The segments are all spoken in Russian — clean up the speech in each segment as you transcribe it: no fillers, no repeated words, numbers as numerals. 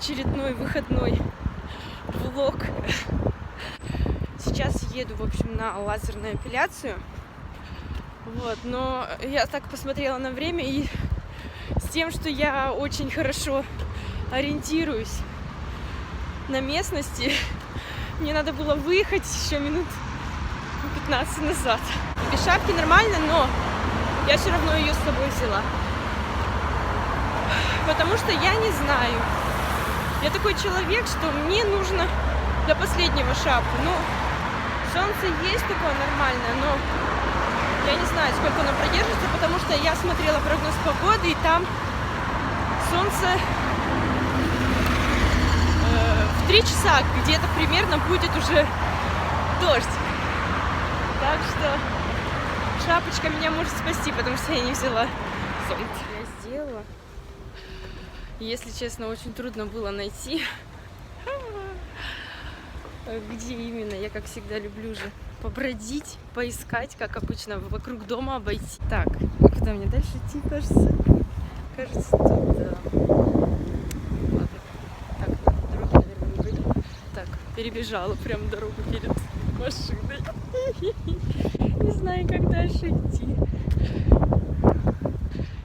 очередной выходной влог. Сейчас еду, в общем, на лазерную эпиляцию. Вот, но я так посмотрела на время, и с тем, что я очень хорошо ориентируюсь на местности, мне надо было выехать еще минут 15 назад. Без шапки нормально, но я все равно ее с собой взяла. Потому что я не знаю. Я такой человек, что мне нужно до последнего шапку. Ну, солнце есть такое нормальное, но я не знаю, сколько оно продержится, потому что я смотрела прогноз погоды, и там солнце в 3 часа где-то примерно будет уже дождь. Так что шапочка меня может спасти, потому что я не взяла солнце. Я сделала. Если честно, очень трудно было найти, где именно. Я, как всегда, люблю же побродить, поискать, как обычно, вокруг дома обойти. Так, куда мне дальше идти, кажется? Кажется, туда. Ладно. Так, дороги, наверное, не выйду. Так, перебежала прям дорогу перед машиной. Не знаю, как дальше идти.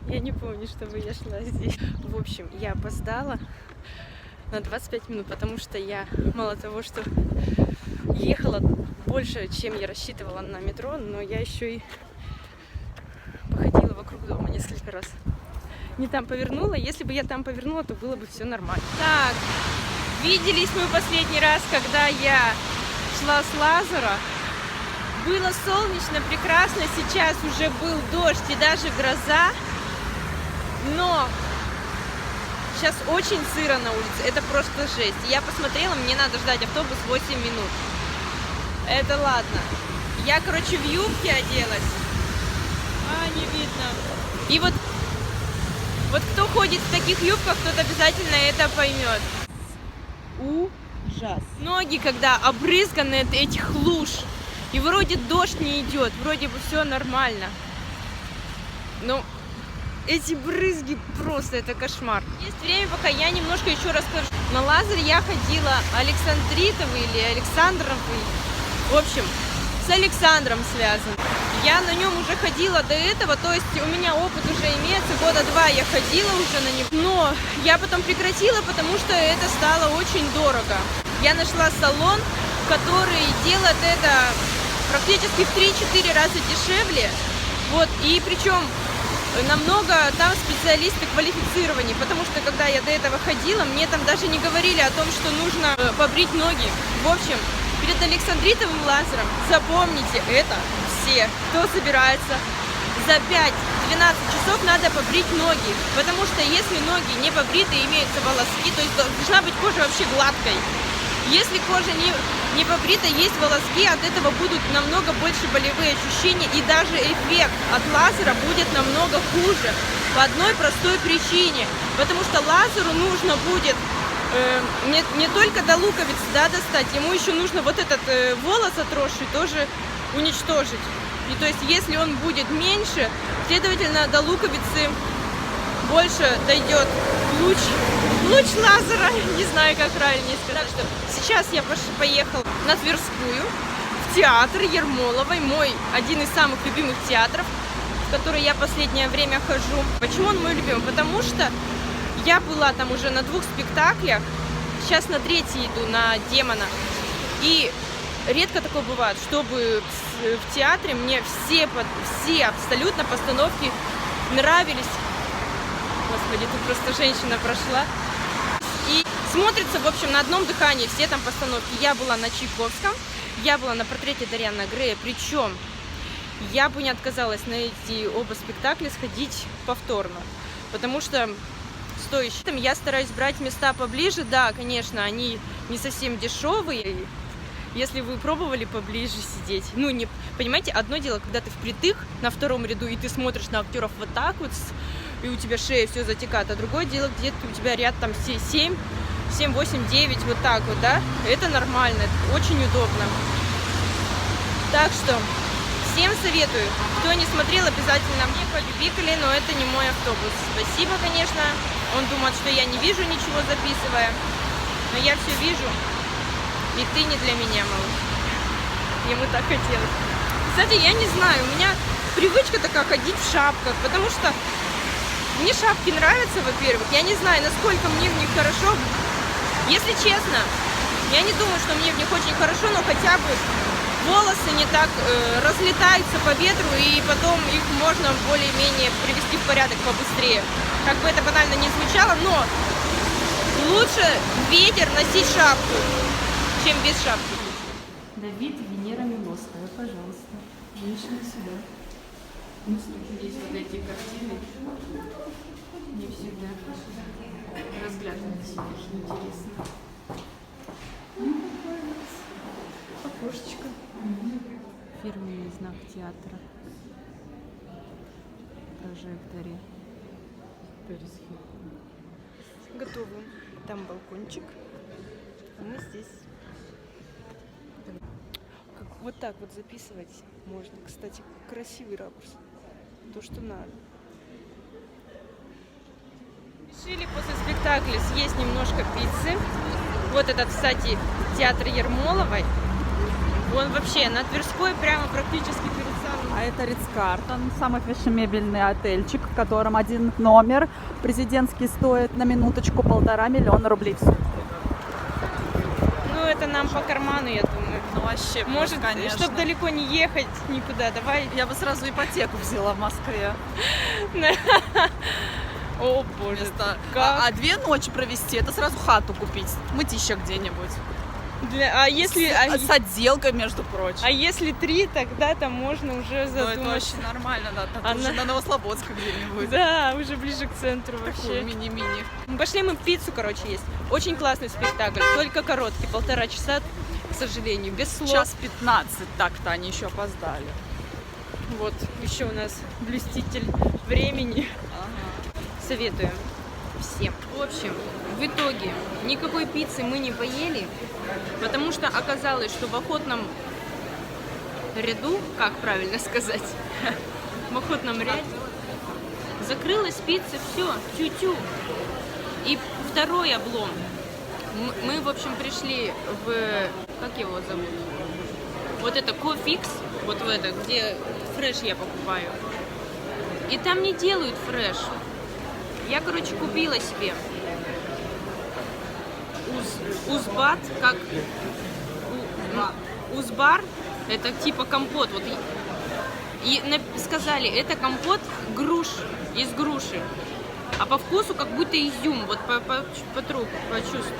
Я не помню, чтобы я шла здесь. В общем, я опоздала на 25 минут, потому что я мало того, что ехала больше, чем я рассчитывала на метро, но я еще и походила вокруг дома несколько раз. Не там повернула. Если бы я там повернула, то было бы все нормально. Так, виделись мы последний раз, когда я шла с лазера. Было солнечно, прекрасно. Сейчас уже был дождь и даже гроза. Но сейчас очень сыро на улице, это просто жесть. Я посмотрела, мне надо ждать автобус 8 минут. Это ладно. Я, короче, в юбке оделась. Не видно. И вот кто ходит в таких юбках, тот обязательно это поймет. Ужас. Ноги, когда обрызганы от этих луж, и вроде дождь не идет, вроде бы все нормально. Но эти брызги просто, это кошмар. Есть время, пока я немножко еще расскажу. На лазер я ходила Александритовый или Александровый. В общем, с Александром связан. Я на нем уже ходила до этого, то есть у меня опыт уже имеется. Года 2 я ходила уже на него. Но я потом прекратила, потому что это стало очень дорого. Я нашла салон, который делает это практически в 3-4 раза дешевле. Вот, и причем намного там специалисты квалифицирования, потому что когда я до этого ходила, мне там даже не говорили о том, что нужно побрить ноги. В общем, перед Александритовым лазером запомните это все, кто собирается. За 5-12 часов надо побрить ноги, потому что если ноги не побриты, имеются волоски, то есть должна быть кожа вообще гладкой. Если кожа не побрита, есть волоски, от этого будут намного больше болевые ощущения, и даже эффект от лазера будет намного хуже. По одной простой причине. Потому что лазеру нужно будет не только до луковиц достать, ему еще нужно вот этот волос отросший тоже уничтожить. И то есть если он будет меньше, следовательно, до луковицы больше дойдет луч лазера, не знаю, как правильнее сказать. Что сейчас я поехала на Тверскую, в театр Ермоловой, один из самых любимых театров, в который я последнее время хожу. Почему он мой любимый? Потому что я была там уже на 2 спектаклях, сейчас на 3-й иду, на «Демона». И редко такое бывает, чтобы в театре мне все абсолютно постановки нравились. Господи, тут просто женщина прошла. И смотрится, в общем, на одном дыхании все там постановки. Я была на Чайковском, я была на «Портрете Дориана Грея», причем я бы не отказалась на эти оба спектакля сходить повторно, потому что стоящие. Я стараюсь брать места поближе, да, конечно, они не совсем дешевые. Если вы пробовали поближе сидеть, понимаете, одно дело, когда ты впритык на 2-м ряду, и ты смотришь на актеров вот так вот, и у тебя шея все затекает, а другое дело, где-то у тебя ряд там 7, 8, 9, вот так вот, да, это нормально, это очень удобно. Так что Всем советую. Кто не смотрел, обязательно мне побибикали, но это не мой автобус. Спасибо, конечно. Он думает, что я не вижу ничего, записывая. Но я все вижу. И ты не для меня, малыш. Ему так хотелось. Кстати, я не знаю, у меня привычка такая ходить в шапках, потому что мне шапки нравятся, во-первых. Я не знаю, насколько мне в них хорошо. Если честно, я не думаю, что мне в них очень хорошо, но хотя бы волосы не так разлетаются по ветру, и потом их можно более-менее привести в порядок побыстрее. Как бы это банально не звучало, но лучше ветер носить шапку, чем без шапки. Давид, Венера Милосская, пожалуйста, женщина сюда. Есть вот эти картины, не всегда разглядывать сидишь, интересно. Окошечко. Фирменный знак театра. Прожекторе. Готовы. Там балкончик. А мы здесь. Вот так вот записывать можно. Кстати, красивый ракурс. То, что надо. Решили после спектакля съесть немножко пиццы. Вот этот, кстати, театр Ермоловой. Он вообще на Тверской, прямо практически перед самым. А это Ридс-Картон, самый фешенебельный отельчик, в котором один номер президентский стоит на минуточку 1,5 миллиона рублей в сутки. Ну, это нам по карману, я думаю. Ну вообще, может, конечно. чтобы далеко не ехать никуда, давай. Я бы сразу ипотеку взяла в Москве. О, боже. А 2 ночи провести, это сразу хату купить, мытища где-нибудь. А если... С отделкой, между прочим. А если 3, тогда там можно уже задуматься. Это вообще нормально, да, там уже на Новослободске где-нибудь. Да, уже ближе к центру вообще. Такую мини-мини. Пошли мы пиццу, короче, есть. Очень классный спектакль, только короткий, 1,5 часа, к сожалению, без слов. 1:15, так-то они еще опоздали. Вот, еще у нас блюститель времени. Ага. Советуем всем. В общем, в итоге никакой пиццы мы не поели, потому что оказалось, что в охотном ряду, как правильно сказать, в охотном ряде закрылась пицца, все, тю-тю. И второй облом. Мы, в общем, пришли в... Как его зовут? Вот это Кофикс, вот в это, где фреш я покупаю. И там не делают фреш. Я, короче, купила себе узбат, как узбар, это типа компот. Вот. И сказали, это компот груш, из груши. А по вкусу как будто изюм. Вот потрогай, почувствуй.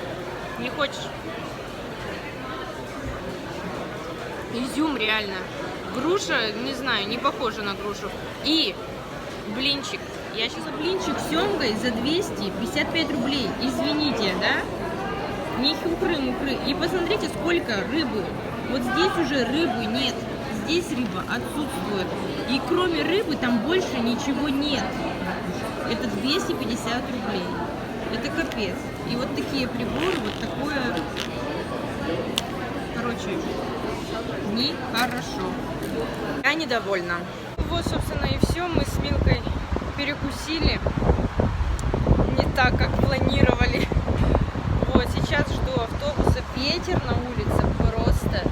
Не хочешь? Изюм реально. Груша, не знаю, не похожа на грушу. И блинчик. Я сейчас блинчик с семгой за 255 рублей. Извините, да? Не хухры-мухры. И посмотрите, сколько рыбы. Вот здесь уже рыбы нет. Здесь рыба отсутствует. И кроме рыбы там больше ничего нет. Это 250 рублей. Это капец. И вот такие приборы, вот такое... Короче, нехорошо. Я недовольна. Вот, собственно, и все. Мы с Милкой перекусили. Не так, как планировали. Вот, сейчас жду автобуса. Ветер на улице просто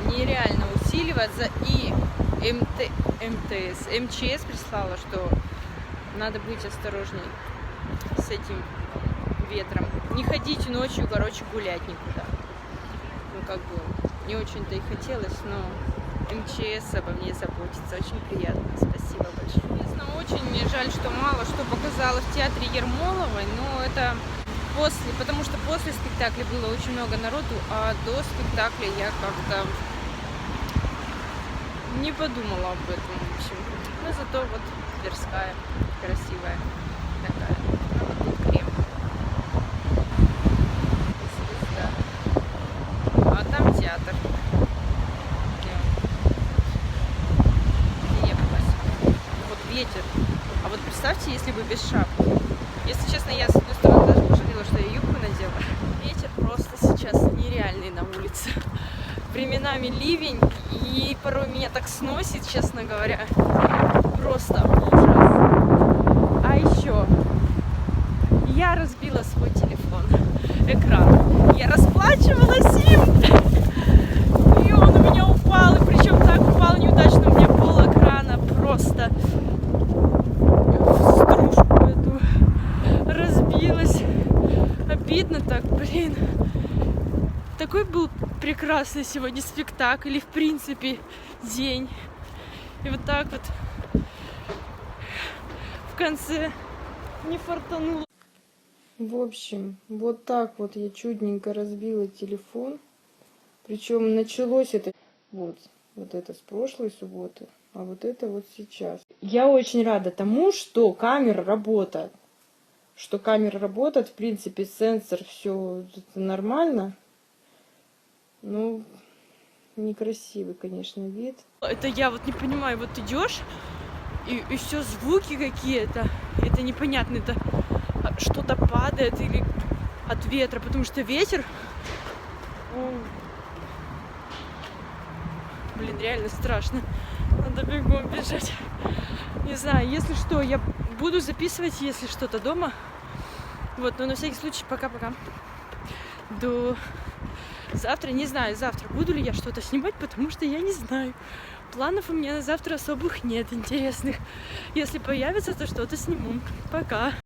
нереально усиливается. И МЧС прислала, что надо быть осторожней с этим ветром. Не ходите ночью, короче, гулять никуда. Ну, как бы, не очень-то и хотелось, но МЧС обо мне заботится. Очень приятно. Спасибо большое. Честно, очень мне жаль, что мало что показала в театре Ермоловой, но это после, потому что после спектакля было очень много народу, а до спектакля я как-то не подумала об этом, в общем. Но зато вот Тверская, красивая такая. А вот тут крем. Звезда. А там театр. Где я была сегодня? Вот ветер. А вот представьте, если бы без шапки. Если честно, я с одной стороны даже пожалела, что я юбку надела. Ветер просто сейчас нереальный на улице. временами ливень, и порой меня так сносит, честно говоря. Просто ужас. А еще я разбила свой телефон, экран. Я расплачивалась им, и он у меня упал, и причем так упал неудачно, у меня пол экрана просто в стружку эту разбилась. Обидно так, блин. Такой был прекрасный сегодня спектакль, и в принципе день. И вот так вот в конце не фартануло. В общем, вот так вот я чудненько разбила телефон. Причем началось это вот это с прошлой субботы, а вот это вот сейчас. Я очень рада тому, что камера работает. Что камера работает, в принципе, сенсор, все нормально. Ну, некрасивый, конечно, вид. Это я вот не понимаю, вот идешь, и все звуки какие-то, это непонятно, это что-то падает или от ветра, потому что ветер, блин, реально страшно, надо бегом бежать. Не знаю, если что, я буду записывать, если что-то дома. Вот, но на всякий случай, пока-пока. До завтра, не знаю, завтра буду ли я что-то снимать, потому что я не знаю. Планов у меня на завтра особых нет интересных. Если появится, то что-то сниму. Пока.